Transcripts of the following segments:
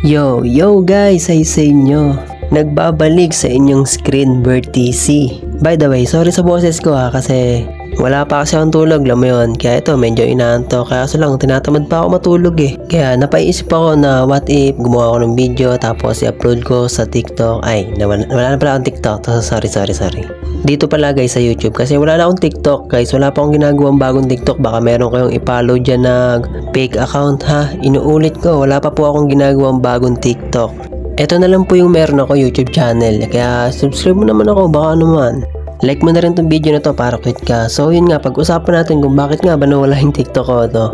Yo guys, ay sa inyo. Nagbabalik sa inyong screen TC. By the way, sorry sa boses ko kasi wala pa kasi akong tulog, alam mo yun. Kaya ito, medyo inaantok. Kaya lang, tinatamad pa ako matulog eh. Kaya napaisip ako na what if gumawa ako ng video tapos i-upload ko sa TikTok. Ay, wala na pala akong TikTok. Sorry. Dito pala guys sa YouTube kasi wala na akong TikTok guys. Wala pa akong ginagawang bagong TikTok. Baka meron kayong i-follow dyan na fake account ha. Inuulit ko, wala pa po akong ginagawang bagong TikTok. Ito na lang po yung meron ako YouTube channel. Kaya subscribe mo naman ako, baka naman. Like mo na rin tong video na to para quit ka. So yun nga, pag-usapan natin kung bakit nga ba nawala yung TikTok ko to.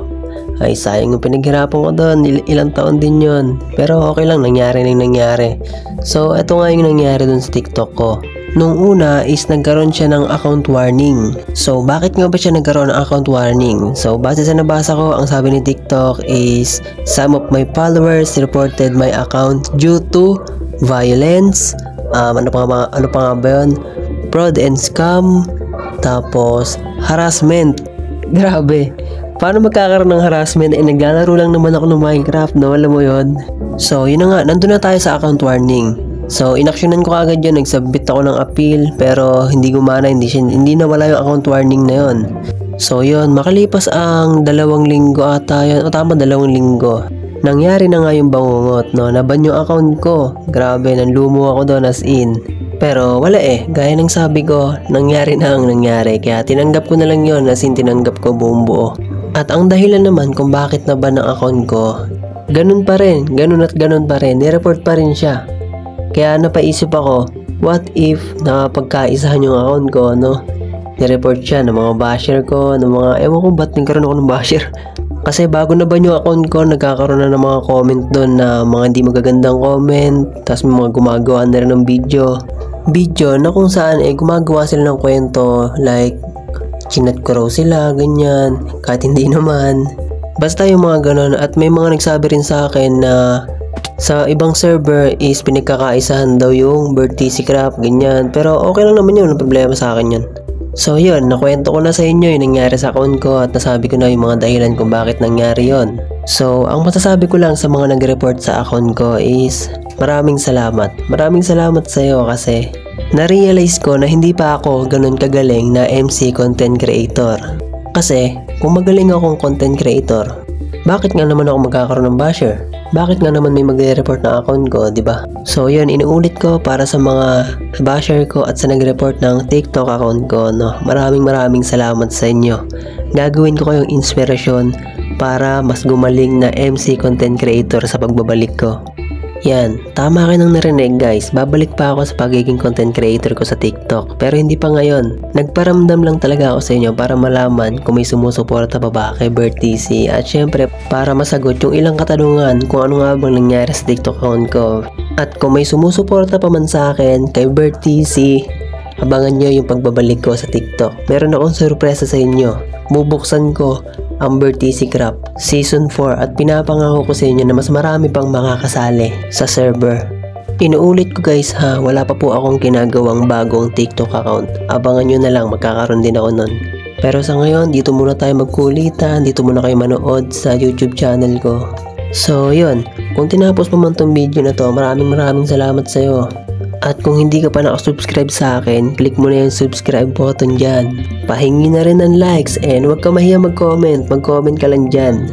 Ay sayang yung pinaghirapan ko doon, ilang taon din yun. Pero okay lang, nangyari na yung nangyari. So ito nga yung nangyari doon sa TikTok ko. Nung una is nagkaroon siya ng account warning. So bakit nga ba siya nagkaroon ng account warning? So base sa nabasa ko, ang sabi ni TikTok is some of my followers reported my account due to violence, ano pa nga ba yun? Fraud and scam, tapos harassment. Grabe. Paano magkakaroon ng harassment? Naglalaro lang naman ako ng Minecraft, no? Alam mo yun? So yun na nga, nandun na tayo sa account warning. So inaksyonan ko agad yun, nagsubmit ako ng appeal pero hindi gumana, hindi nawala yung account warning na yun. So yun, makalipas ang 2 linggo ata yun, o tama 2 linggo. Nangyari na nga yung bangungot, no? Naban yung account ko. Grabe, nanlumo ako doon as in. Pero wala eh, gaya ng sabi ko, nangyari na ang nangyari. Kaya tinanggap ko na lang yun, as in tinanggap ko buong buo. At ang dahilan naman kung bakit naban ang account ko, ganun pa rin, nireport pa rin siya. Kaya napaisip ako, what if napagkaisahan yung account ko, no? Nireport siya ng mga basher ko, ng mga, ewan ko ba't nagkaroon ako ng basher. Kasi bago na ba yung account ko, nagkakaroon na ng mga comment doon na mga hindi magagandang comment. Tapos may mga gumagawa na rin ng video na kung saan gumagawa sila ng kwento like chinat ko raw sila, ganyan, kahit hindi naman. Basta yung mga ganon. At may mga nagsabi rin sa akin na sa ibang server is pinagkakaisahan daw yung TC Craft, ganyan. Pero okay lang naman yun, walang problema sa akin yun. So yun, nakwento ko na sa inyo yung nangyari sa account ko at nasabi ko na yung mga dahilan kung bakit nangyari yon. So ang masasabi ko lang sa mga nag-report sa account ko is maraming salamat. Maraming salamat sa iyo kasi na-realize ko na hindi pa ako ganun kagaling na MC content creator. Kasi kung magaling akong content creator, bakit nga naman ako magkakaroon ng basher? Bakit nga naman may magre-report na account ko, di ba? So yun, inuulit ko para sa mga basher ko at sa nag-report ng TikTok account ko, no? Maraming salamat sa inyo. Gagawin ko kayong inspirasyon para mas gumaling na MC content creator sa pagbabalik ko. Yan, tama kayo nang narinig guys, babalik pa ako sa pagiging content creator ko sa TikTok pero hindi pa ngayon. Nagparamdam lang talaga ako sa inyo para malaman kung may sumusuporta pa ba kay TC at syempre para masagot yung ilang katanungan kung ano nga bang nangyari sa TikTok account ko. At kung may sumusuporta pa man sa akin kay TC, abangan nyo yung pagbabalik ko sa TikTok. Meron akong sorpresa sa inyo. Bubuksan ko ang TC Craft Season 4 at pinapangako ko sa inyo na mas marami pang makakasali sa server. Inuulit ko guys ha, wala pa po akong ginagawang bagong TikTok account. Abangan nyo na lang, magkakaroon din ako nun. Pero sa ngayon, dito muna tayo magkulitan, dito muna kayo manood sa YouTube channel ko. So yun, kung tinapos mo man tong video na to, maraming salamat sa iyo. At kung hindi ka pa nakasubscribe sa akin, click mo na yung subscribe button dyan. Pahingi na rin ng likes and huwag ka mahiya mag-comment ka lang dyan.